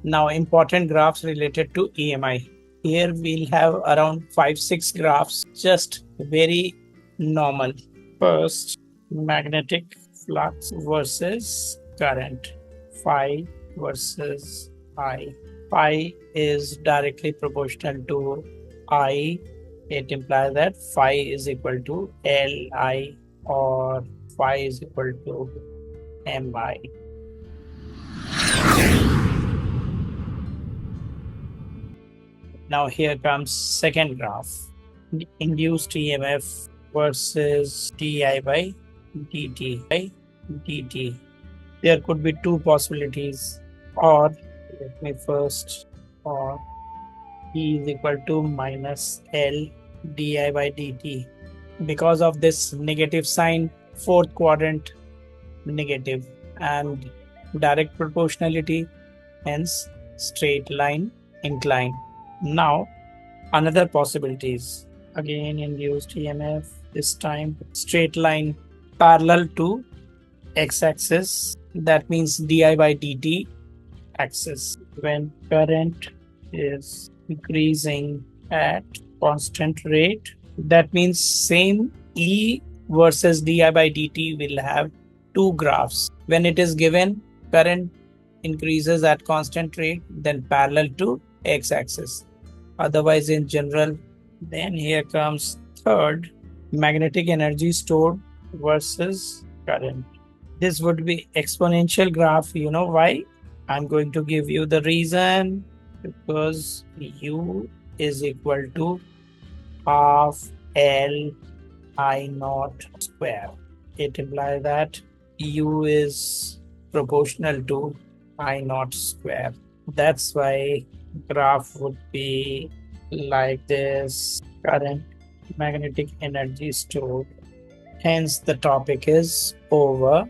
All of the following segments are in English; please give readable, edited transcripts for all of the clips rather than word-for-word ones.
Now, important graphs related to EMI. Here we'll have around 5-6 graphs, just very normal. First, magnetic flux versus current. Phi versus I. Phi is directly proportional to I. It implies that phi is equal to Li or phi is equal to Mi. Now here comes second graph. Induced EMF versus di by dt. There could be two possibilities, or let me first, or E is equal to minus L di by dt. Because of this negative sign, fourth quadrant negative, and direct proportionality, hence straight line incline. Now another possibilities, again induced EMF, this time straight line parallel to x-axis, that means di by dt axis. When current is increasing at constant rate, that means same E versus di by dt will have two graphs. When it is given current increases at constant rate, then parallel to x-axis. Otherwise, in general, then here comes third, magnetic energy stored versus current. This would be exponential graph. You know why? I'm going to give you the reason, because U is equal to half L I naught square. It implies that U is proportional to I naught square. That's why graph would be like this: current, magnetic energy stored. Hence the topic is over.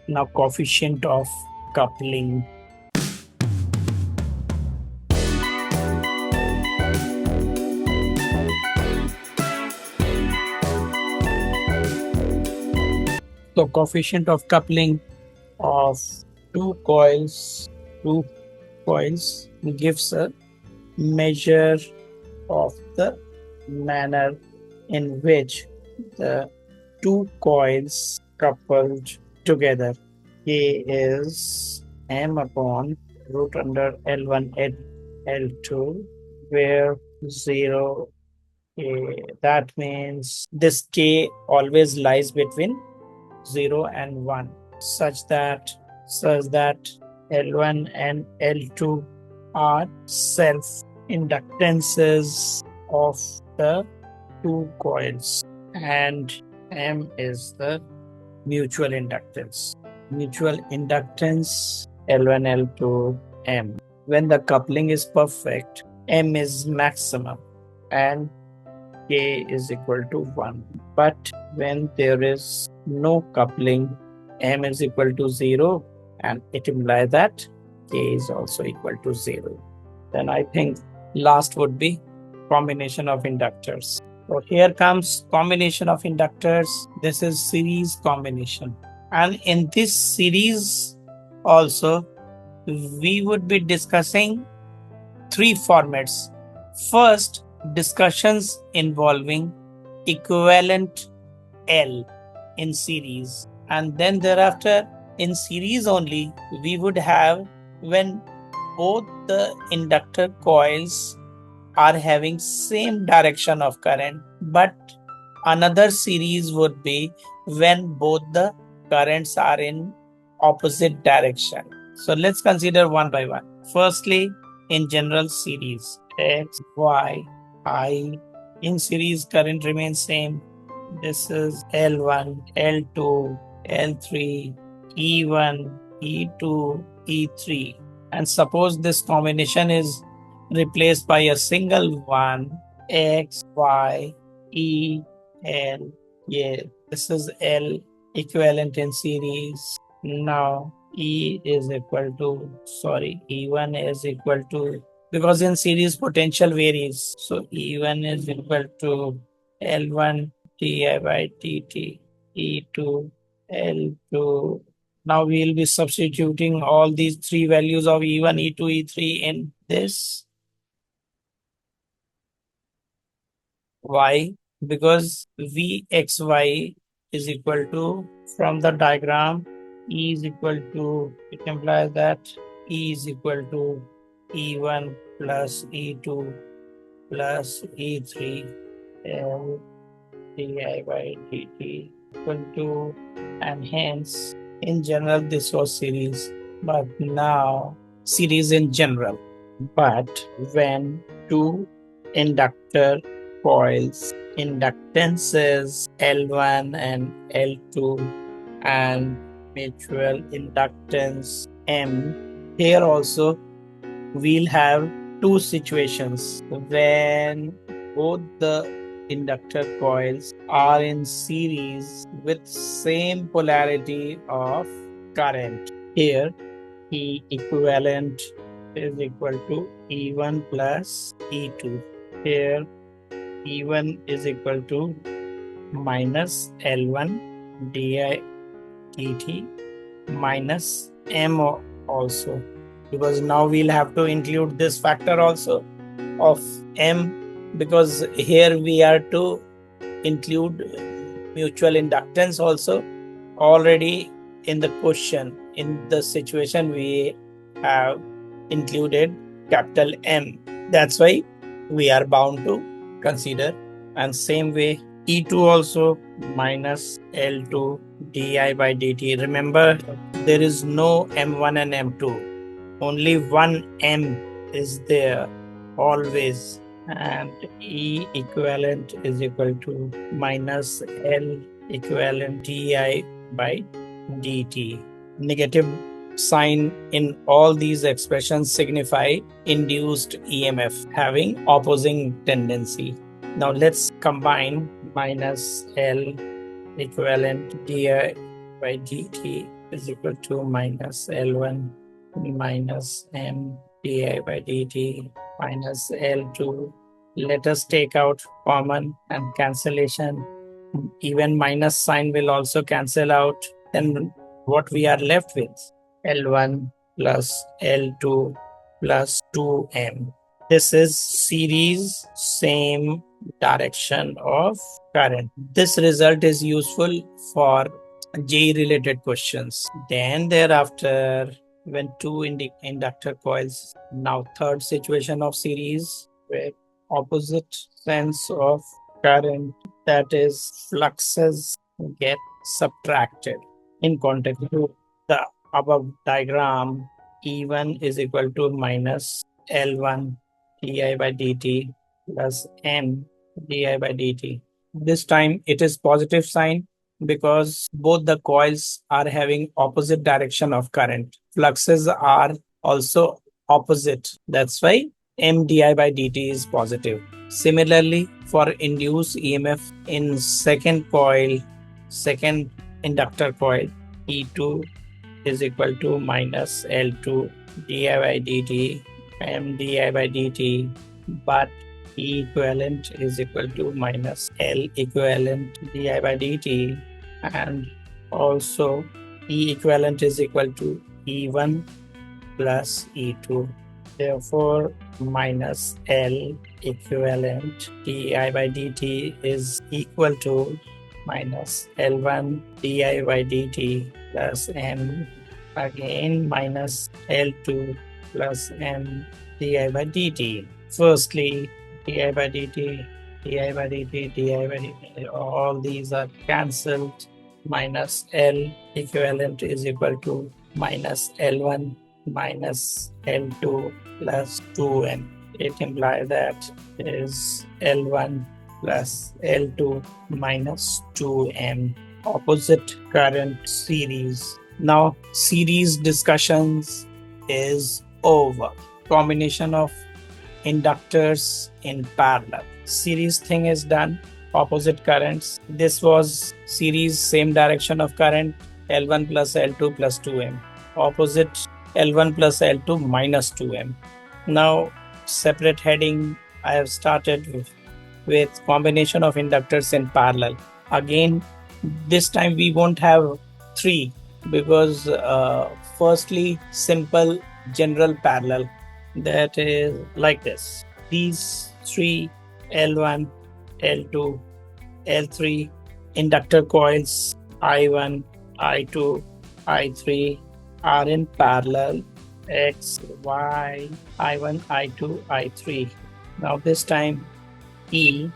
Now coefficient of coupling. So coefficient of coupling of two coils gives a measure of the manner in which the two coils coupled together. K is m upon root under L1 L2, where 0 K. That means this K always lies between 0 and 1, such that L1 and L2 are self-inductances of the two coils, and M is the mutual inductance. Mutual inductance L1, L2, M. When the coupling is perfect, M is maximum and K is equal to 1. But when there is no coupling, M is equal to 0, and it implies that K is also equal to 0. Then I think last would be combination of inductors. So here comes combination of inductors. This is series combination. And in this series also, we would be discussing three formats. First, discussions involving equivalent L in series, and then thereafter in series only we would have when both the inductor coils are having same direction of current, but another series would be when both the currents are in opposite direction. So let's consider one by one. Firstly, in general series, X, Y, I. In series, current remains same. This is L1, L2, L3, E1, E2, E3. And suppose this combination is replaced by a single one, X, Y, E, L. Yeah, this is L equivalent in series. Now E1 is equal to, because in series potential varies, so E1 is equal to L1 di by dt, E2 L2 Now we'll be substituting all these three values of E1, E2, E3 in this. Why? Because Vxy is equal to, from the diagram, E is equal to, it implies that E is equal to E1 plus E2 plus E3 L di by dt equal to, and hence in general this was series, but now series in general. But when two inductor coils, inductances L1 and L2 and mutual inductance M, here also we'll have two situations when both the inductor coils are in series with same polarity of current. Here E equivalent is equal to E1 plus E2. Here E1 is equal to minus L1 di dt minus M also, because now we'll have to include this factor also of M, because here we are to include mutual inductance also. Already in the question, in the situation, we have included capital M. That's why we are bound to consider. And same way E2 also minus L2 di by dt. Remember, there is no M1 and M2. Only one M is there always, and E equivalent is equal to minus L equivalent di by dt. Negative sign in all these expressions signify induced EMF having opposing tendency. Now let's combine minus L equivalent di by dt is equal to minus L1 minus M di by dt minus L2. Let us take out common and cancellation. Even minus sign will also cancel out. Then what we are left with? L1 plus L2 plus 2M. This is series, same direction of current. This result is useful for JEE related questions. Then thereafter, when two inductor coils, now third situation of series where opposite sense of current, that is fluxes, get subtracted. In context to the above diagram, E1 is equal to minus L1 di by dt plus M di by dt. This time it is positive sign because both the coils are having opposite direction of current. Fluxes are also opposite. That's why M di by dt is positive. Similarly, for induced EMF in second coil, second inductor coil, E2 is equal to minus L2 di by dt M di by dt, but E equivalent is equal to minus L equivalent di by dt, and also E equivalent is equal to E1 plus E2. Therefore, minus L equivalent di by dt is equal to minus L1 di by dt plus M, again minus L2 plus M di by dt. Firstly, di by dt, di by dt, di by dt, all these are cancelled. Minus L equivalent is equal to minus L1 minus L2 plus 2M. It implies that is L1 plus L2 minus 2M. Opposite current series. Now series discussions is over. Combination of inductors in parallel. Series thing is done. Opposite currents. This was series, same direction of current, L1 plus L2 plus 2M. Opposite L1 plus L2 minus 2M. Now separate heading I have started with combination of inductors in parallel. Again, this time we won't have three. because firstly, simple general parallel, that is like this. These three L1, L2, L3 inductor coils I1, I2, I3 are in parallel X, Y, I1, I2, I3. Now this time E,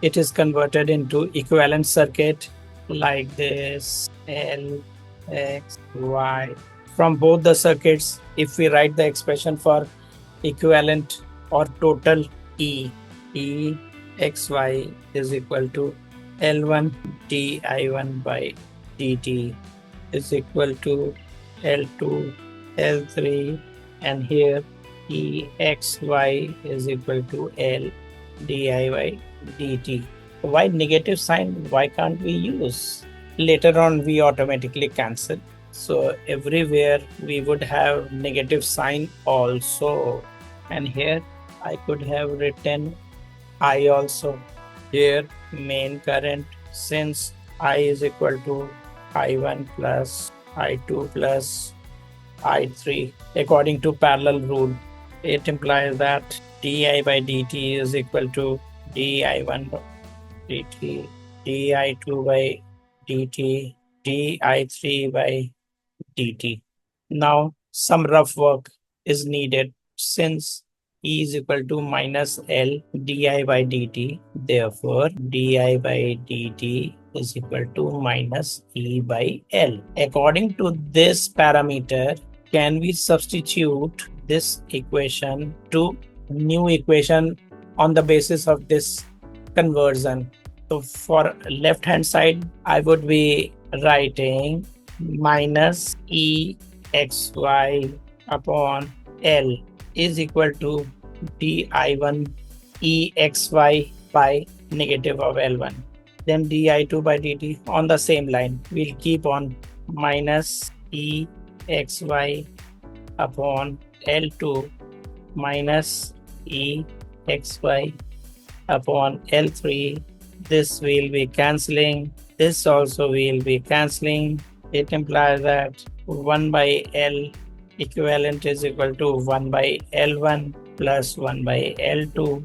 it is converted into equivalent circuit like this L, X, Y. From both the circuits, if we write the expression for equivalent or total E, E X Y is equal to L1 di1 by dt is equal to L2 L3, and here EXY is equal to L di by dt. Why negative sign? Why can't we use? Later on we automatically cancel. So everywhere we would have negative sign also. And here I could have written I also. Here main current, since I is equal to I1 plus I2 plus I3 according to parallel rule, it implies that di by dt is equal to di1 by dt, di2 by dt, di3 by dt. Now some rough work is needed since E is equal to minus L di by dt. Therefore, di by dt is equal to minus E by L. According to this parameter, can we substitute this equation to new equation on the basis of this conversion? So for left hand side, I would be writing minus EXY upon L is equal to di1 EXY by negative of L1. Then di2 by dt on the same line. We'll keep on minus EXY upon L2 minus EXY upon L3. This will be cancelling. This also will be cancelling. It implies that 1 by L equivalent is equal to 1 by L1 plus 1 by L2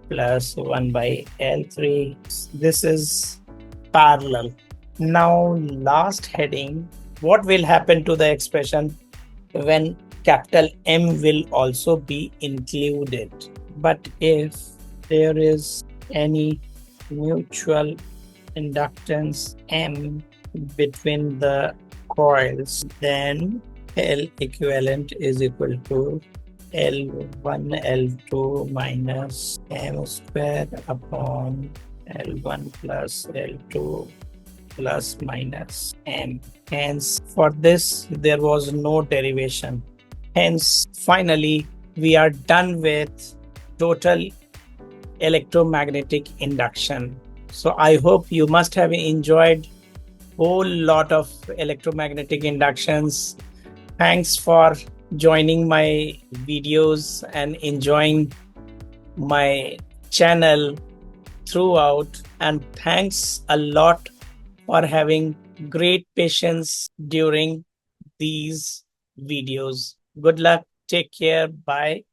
plus 1 by L3. This is parallel. Now last heading, what will happen to the expression when capital M will also be included? But if there is any mutual inductance M between the coils, then L equivalent is equal to L1 L2 minus M square upon L1 plus L2 plus minus M. Hence, for this, there was no derivation. Hence, finally, we are done with total electromagnetic induction. So I hope you must have enjoyed whole lot of electromagnetic inductions. Thanks for joining my videos and enjoying my channel throughout, and thanks a lot for having great patience during these videos. Good luck. Take care. Bye.